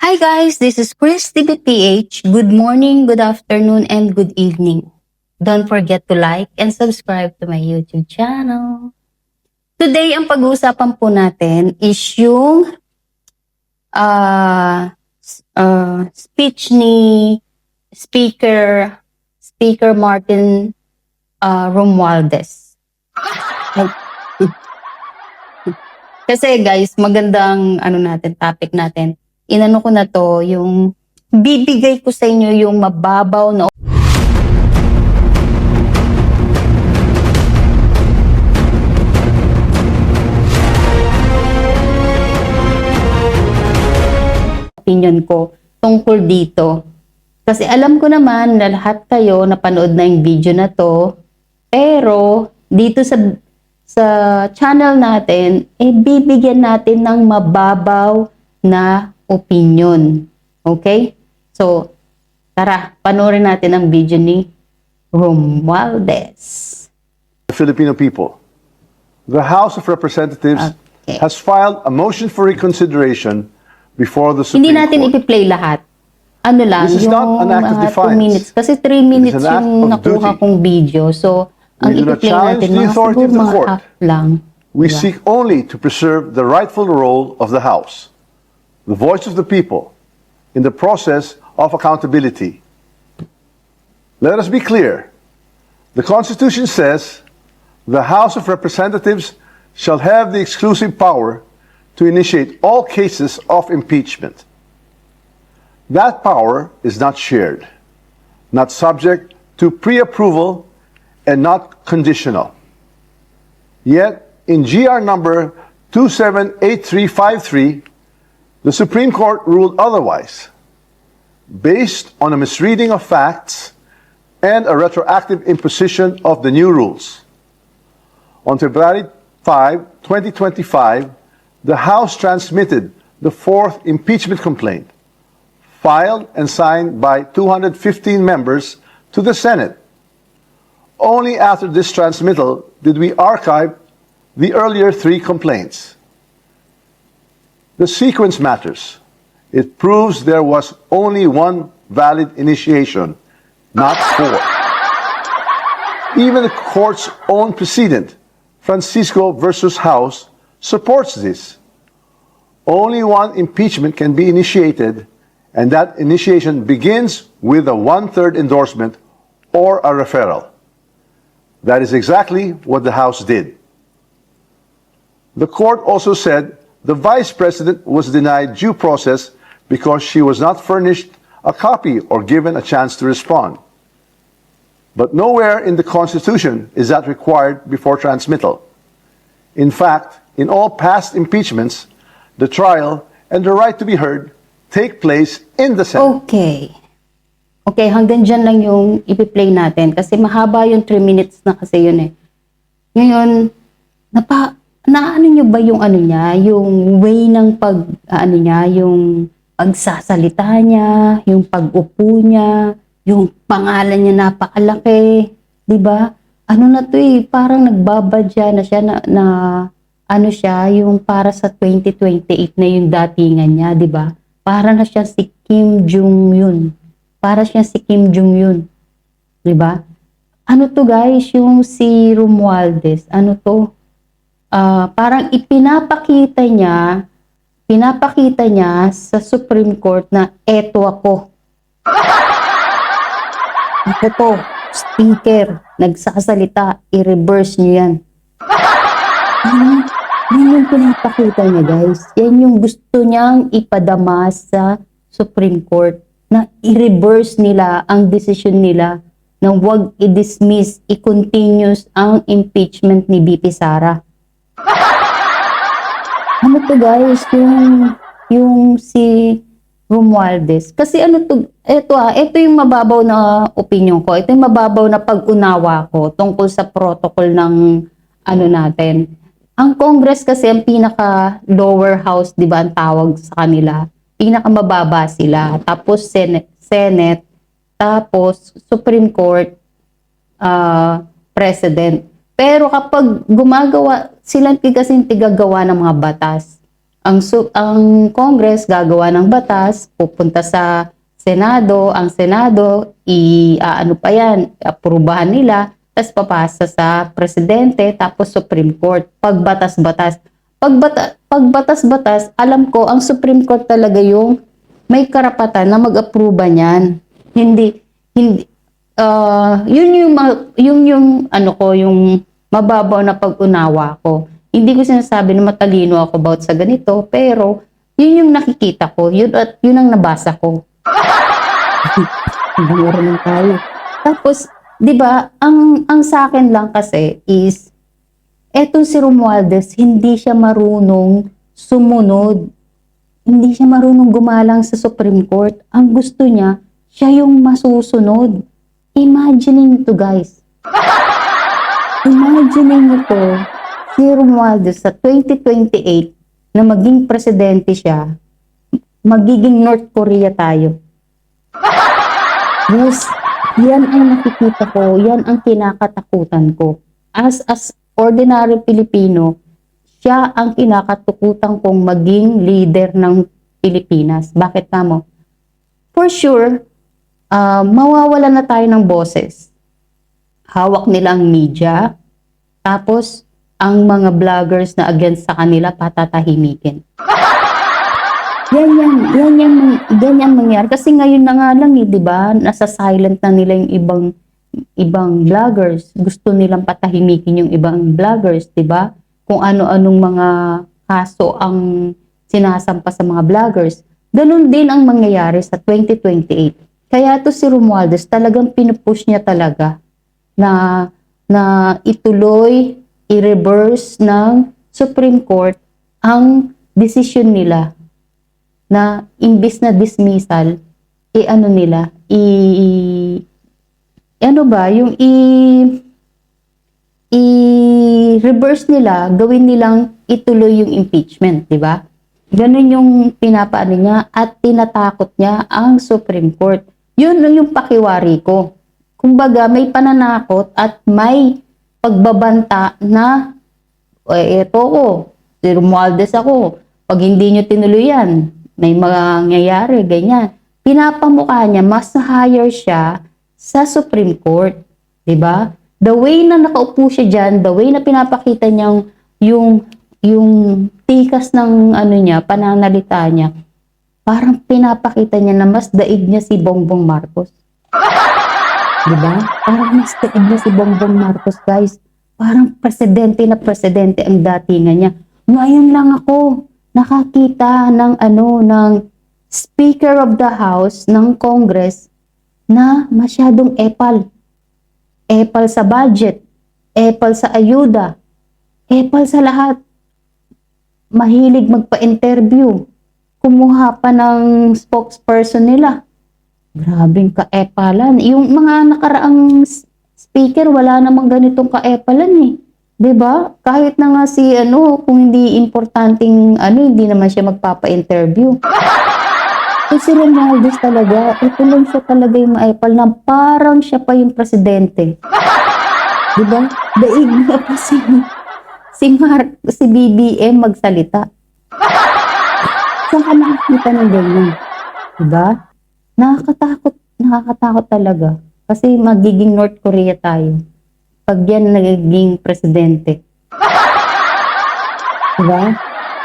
Hi guys, this is Chris TBPH. Good morning, good afternoon, and good evening. Don't forget to like and subscribe to my YouTube channel. Today, ang pag-uusapan po natin is yung speech ni Speaker Martin Romualdez. Kasi guys, magandang topic natin. Inano ko na to, yung bibigay ko sa inyo yung mababaw na opinion ko tungkol dito. Kasi alam ko naman na lahat kayo napanood na yung video na to, pero dito sa channel natin, bibigyan natin ng mababaw na opinion. Okay? So, tara, panoorin natin ang video ni Romualdez. The Filipino people. The House of Representatives has filed a motion for reconsideration before the Supreme Hindi natin Court. ipi-play lahat. Ano lang, This is yung not an act of mga 2 defiance. minutes. Kasi 3 minutes an act yung of nakuha duty. kong video. So, ang We do not ipi-play challenge natin, the mga authority siguro of the mga court. half lang. We Diba? seek only to preserve the rightful role of the House, the voice of the people, in the process of accountability. Let us be clear. The Constitution says the House of Representatives shall have the exclusive power to initiate all cases of impeachment. That power is not shared, not subject to pre-approval, and not conditional. Yet, in GR number 278353, the Supreme Court ruled otherwise, based on a misreading of facts and a retroactive imposition of the new rules. On February 5, 2025, the House transmitted the fourth impeachment complaint, filed and signed by 215 members, to the Senate. Only after this transmittal did we archive the earlier 3 complaints. The sequence matters. It proves there was only one valid initiation, not 4. Even the court's own precedent, Francisco versus House, supports this. Only one impeachment can be initiated, and that initiation begins with a 1/3 endorsement or a referral. That is exactly what the House did. The court also said the Vice President was denied due process because she was not furnished a copy or given a chance to respond. But nowhere in the Constitution is that required before transmittal. In fact, in all past impeachments, the trial and the right to be heard take place in the Senate. Okay, hanggang dyan lang yung ipi-play natin kasi mahaba yung 3 minutes na kasi yun eh. Ngayon, naano nyo ba yung yung way ng yung pagsasalita niya, yung pag-upo niya, yung pangalan niya napakalaki, di ba? Ano na to parang nagbabadya na siya yung para sa 2028 na yung datingan niya, di ba? Para na siya si Kim Jong-un. Di ba? Ano to guys, yung si Romualdez, parang pinapakita niya sa Supreme Court na eto ako. Ako to, speaker, nagsasalita, i-reverse niyo yan. Yan yung pinapakita niya guys. Yan yung gusto niyang ipadama sa Supreme Court na i-reverse nila ang decision nila na huwag i-dismiss, i-continuous ang impeachment ni VP Sara. Ano to guys, yung si Romualdez. Kasi ito yung mababaw na opinion ko. Ito yung mababaw na pag-unawa ko tungkol sa protocol ng natin. Ang Congress kasi ang pinaka lower house, di ba, ang tawag sa kanila. Pinaka mababa sila. Tapos Senate, tapos Supreme Court, President. Pero kapag gumagawa, sila kasi tigagawa ng mga batas. ang Congress gagawa ng batas, pupunta sa Senado, ang Senado ano pa yan, aprubahan nila, tapos papasa sa presidente, tapos Supreme Court. Pagbatas-batas. Pagbatas-batas, alam ko ang Supreme Court talaga yung may karapatan na mag-aproba niyan. Hindi yung ano ko, yung mababaw na pag-unawa ko. Hindi ko sinasabi na matalino ako about sa ganito, pero yun yung nakikita ko, yun ang nabasa ko. Hindi naman tayo. Tapos, 'di ba, ang sa akin lang kasi is etong si Romualdez, hindi siya marunong sumunod. Hindi siya marunong gumalang sa Supreme Court. Ang gusto niya, siya yung masusunod. Imagine nyo to, guys. Imagine nyo to, si Romualdez sa 2028 na maging presidente siya, magiging North Korea tayo. Yes, yan ang nakikita ko, yan ang kinakatakutan ko. As ordinary Pilipino, siya ang kinakatakutan kong maging leader ng Pilipinas. Bakit tamo? For sure, mawawala na tayo ng boses. Hawak nila ang media, tapos ang mga vloggers na against sa kanila patatahimikin. Ganyan mangyari. Kasi ngayon na nga lang, di ba? Nasa silent na nila yung ibang vloggers. Gusto nilang patahimikin yung ibang vloggers, di ba? Kung ano-anong mga kaso ang sinasampa sa mga vloggers. Ganun din ang mangyayari sa 2028. Kaya to si Romualdez, talagang pinupush niya talaga na ituloy, i-reverse ng Supreme Court ang decision nila na imbis na dismissal, ano nila, i-reverse nila, gawin nilang ituloy yung impeachment, di ba? Ganun yung pinapaano niya at tinatakot niya ang Supreme Court. Yun yung pakiwari ko. Kumbaga, may pananakot at may pagbabanta na eto ko, si Romualdez ako, pag hindi nyo tinuloy yan, may mangyayari, ganyan. Pinapamukha niya, mas higher siya sa Supreme Court. Diba? The way na nakaupo siya dyan, the way na pinapakita niyang yung tikas ng ano niya, pananalita niya, parang pinapakita niya na mas daig niya si Bongbong Marcos. Diba? Parang mas daig niya si Bongbong Marcos, guys. Parang presidente na presidente ang datingan niya. Ngayon lang ako nakakita ng Speaker of the House ng Congress na masyadong epal. Epal sa budget, epal sa ayuda, epal sa lahat. Mahilig magpa-interview. Kumuha pa ng spokesperson nila. Grabing kaepalan. Yung mga nakaraang speaker, wala namang ganitong kaepalan eh. 'Di ba? Kahit na nga si kung hindi importanteng hindi naman siya magpapa-interview. Si Romualdez talaga, ito lang siya talaga yung maepal na parang siya pa yung presidente. 'Di ba? Daig na pa si BBM magsalita. Saan ka nakakita ng ganyan? 'Di ba? Nakakatakot talaga. Kasi magiging North Korea tayo pag yan nagiging presidente. Diba?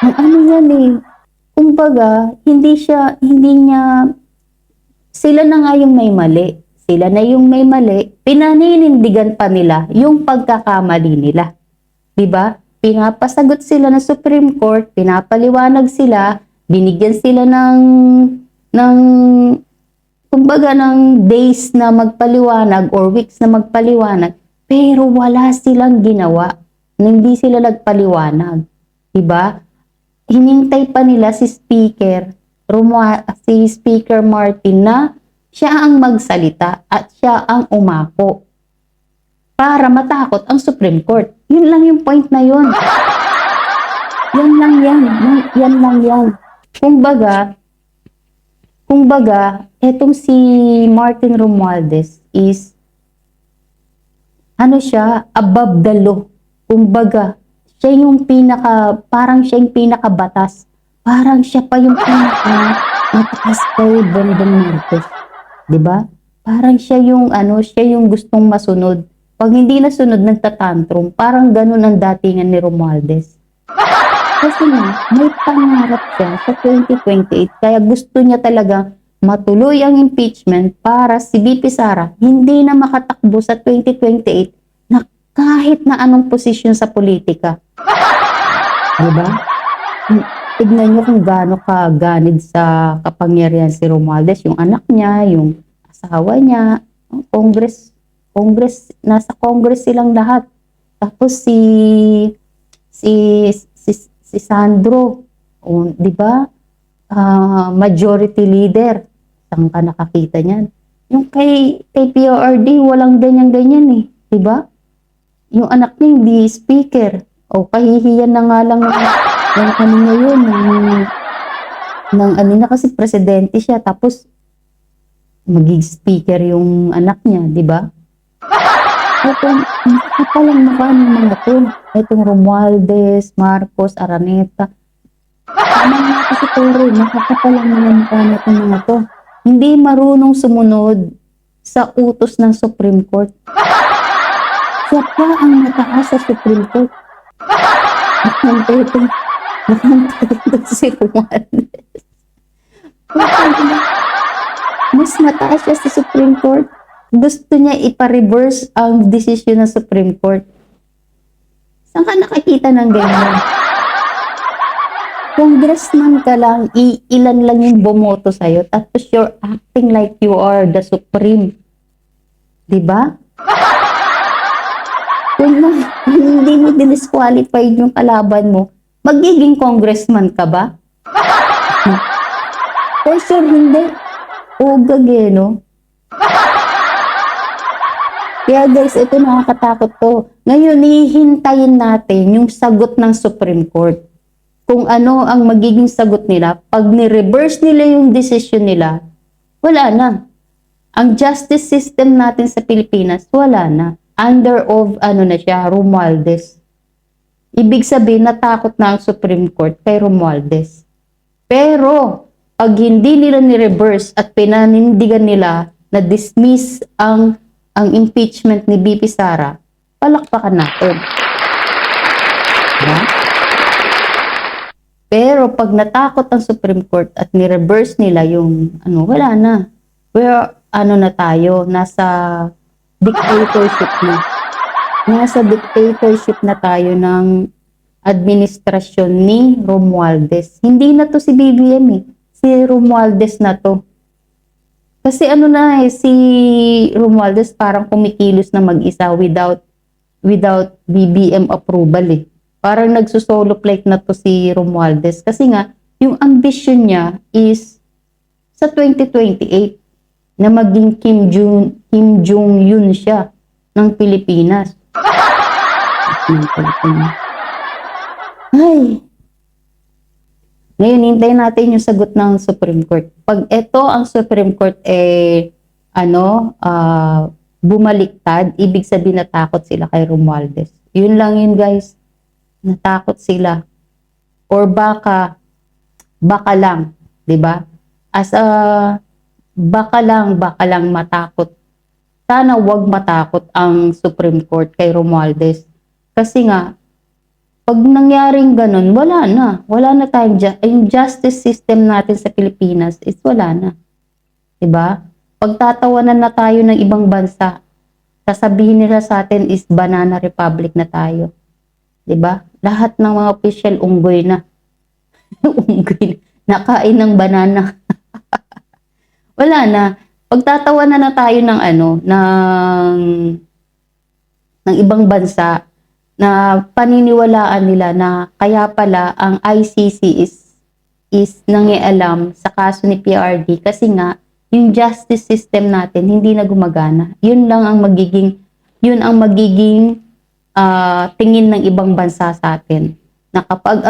Ang yan kumbaga, sila na nga yung may mali. Sila na yung may mali, pinaninindigan pa nila yung pagkakamali nila. Diba? Pinapasagot sila ng Supreme Court, pinapaliwanag sila, binigyan sila kumbaga ng days na magpaliwanag or weeks na magpaliwanag, pero wala silang ginawa. Hindi sila nagpaliwanag. Diba? Hinintay pa nila si Speaker Martin na siya ang magsalita at siya ang umako para matakot ang Supreme Court. Yun lang yung point na yun. Yan lang yan. Kumbaga, etong si Martin Romualdez is siya, above the law. Kumbaga, parang siya yung pinakabatas parang siya pa yung mataas kay Bongbong Marcos. 'Di ba? Parang siya yung siya yung gustong masunod. Pag hindi nasunod, nagtatantrum. Parang ganun ang datingan ni Romualdez. Kasi nga, may pangarap siya sa 2028. Kaya gusto niya talaga matuloy ang impeachment para si VP Sara hindi na makatakbo sa 2028 na kahit na anong posisyon sa politika. Diba? Tignan niyo kung gaano kaganid sa kapangyarihan si Romualdez, yung anak niya, yung asawa niya, ang nasa Congress silang lahat. Tapos si si Sandro, di ba? Majority leader. Saan ka nakakita niyan? Yung kay PRD, walang ganyan-ganyan eh. Di ba? Yung anak niya hindi speaker. O kahihiyan na nga lang ng ano niya yun, ng ano na kasi presidente siya. Tapos magig speaker yung anak niya, di ba? Ito, nakakapalang mukha ng mga to. Itong Romualdez, Marcos, Araneta. Ano nga kasi Tore, nakakapalang mga mukha na itong mga to. Hindi marunong sumunod sa utos ng Supreme Court. Siya pa ang mataas sa Supreme Court. Nakanta si Romualdez. Mas mataas siya sa Supreme Court. Gusto niya ipa-reverse ang desisyon ng Supreme Court. Saan ka nakakita ng ganyan? Congressman ka lang, ilan lang yung bumoto sa'yo, tapos you're acting like you are the Supreme. Diba? Kung hindi mo disqualified yung kalaban mo, magiging congressman ka ba? For sure, hindi. Ugag eh, no? Kaya guys, ito nakakatakot to. Ngayon, hihintayin natin yung sagot ng Supreme Court. Kung ano ang magiging sagot nila, pag ni-reverse nila yung decision nila, wala na. Ang justice system natin sa Pilipinas, wala na. Under of, na siya, Romualdez. Ibig sabihin, natakot na ang Supreme Court kay Romualdez. Pero, pag hindi nila ni-reverse at pinanindigan nila na dismiss ang impeachment ni VP Sara, palakpakan natin. Diba? Pero pag natakot ang Supreme Court at ni-reverse nila yung wala na. Where na tayo, nasa dictatorship na. Nasa dictatorship na tayo ng administrasyon ni Romualdez. Hindi na to si BBM eh. Si Romualdez na to. Kasi si Romualdez parang kumikilos na mag-isa without BBM approval eh. Parang nagsusolo plate na to si Romualdez. Kasi nga, yung ambition niya is sa 2028 na maging Kim Jong-un siya ng Pilipinas. Ay! Ngayon, hintayin natin yung sagot ng Supreme Court. Pag ito ang Supreme Court bumaliktad, ibig sabihin natakot sila kay Romualdez. Yun lang yun guys. Natakot sila. Or baka lang, 'di ba? Baka lang matakot. Sana wag matakot ang Supreme Court kay Romualdez. Kasi nga, pag nangyaring ganun, wala na tayong yung justice system natin sa Pilipinas is wala na. 'Di ba? Pagtatawanan na tayo ng ibang bansa, sasabihin nila sa atin is banana republic na tayo. 'Di ba? Lahat ng mga official unggoy na. Unggoy nakain ng banana. Wala na. Pagtatawanan na tayo ng ng ibang bansa na paniniwalaan nila na kaya pala ang ICC is nangialam sa kaso ni PRD kasi nga yung justice system natin hindi na gumagana. Yun ang magiging tingin ng ibang bansa sa atin. Na kapag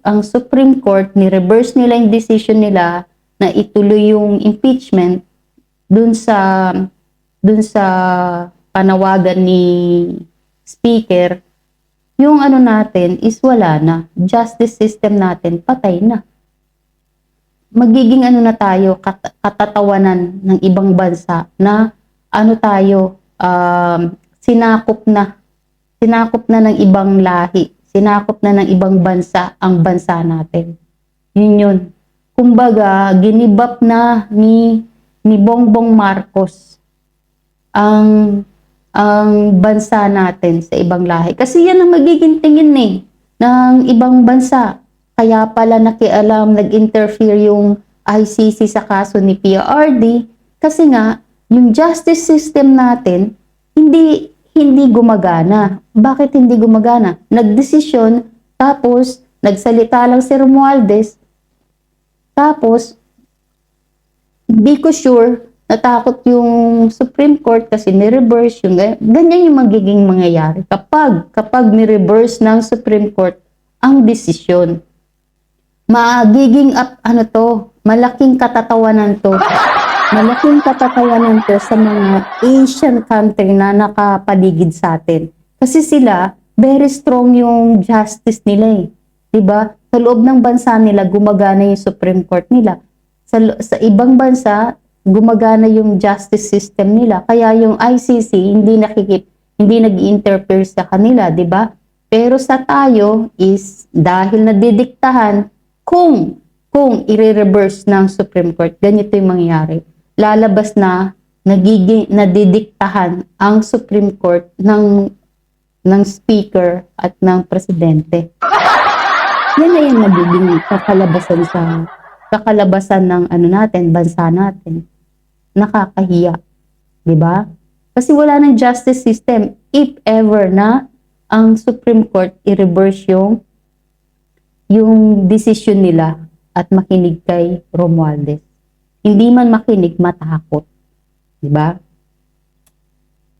ang Supreme Court ni-reverse nila yung decision nila na ituloy yung impeachment dun sa panawagan ni Speaker, yung natin is wala na. Justice system natin, patay na. magiging ano na tayo, katatawanan ng ibang bansa na ano tayo, sinakop na ng ibang lahi, sinakop na ng ibang bansa ang bansa natin. Yun. Kumbaga, ginibap na ni Bongbong Marcos ang bansa natin sa ibang lahi. Kasi yan ang magiging tingin ng ibang bansa. Kaya pala nakialam, nag-interfere yung ICC sa kaso ni PRRD kasi nga, yung justice system natin, hindi gumagana. Bakit hindi gumagana? Nagdesisyon, tapos nagsalita lang si Romualdez, tapos hindi ko sure, natakot yung Supreme Court kasi ni-reverse yung ganyan yung magiging mangyayari kapag ni-reverse ng Supreme Court ang desisyon. Magiging malaking katatawanan to. Malaking katatawanan to sa mga Asian country na nakapaligid sa atin. Kasi sila, very strong yung justice nila Diba? Sa loob ng bansa nila, gumagana yung Supreme Court nila. Sa ibang bansa, gumagana yung justice system nila. Kaya yung ICC, hindi nag-interfere sa kanila, diba? Pero sa tayo is dahil nadidiktahan kung i-reverse ng Supreme Court, ganito yung mangyayari. Lalabas na nadidiktahan ang Supreme Court ng speaker at ng presidente. Yan na yung nagiging kakalabasan ng bansa natin. Nakakahiya. Diba? Kasi wala ng justice system if ever na ang Supreme Court i-reverse yung decision nila at makinig kay Romualdez. Hindi man makinig, matakot. Diba?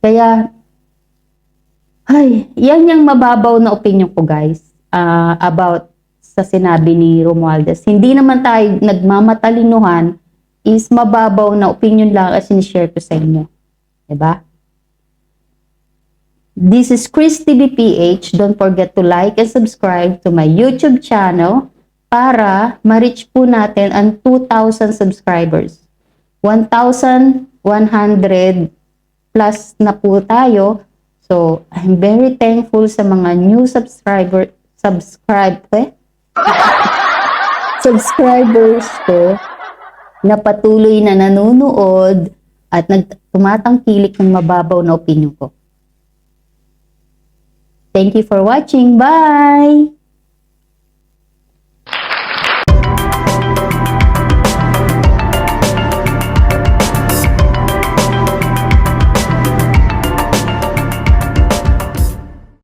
Kaya, yan yung mababaw na opinion ko guys about sa sinabi ni Romualdez. Hindi naman tayo nagmamatalinuhan, is mababaw na opinion lang as in-share ko sa inyo. Diba? This is Chris TV PH. Don't forget to like and subscribe to my YouTube channel para ma-reach po natin ang 2,000 subscribers. 1,100 plus na po tayo. So, I'm very thankful sa mga new subscribers ko na patuloy na nanonood at tumatangkilik ng mababaw na opinion ko. Thank you for watching. Bye!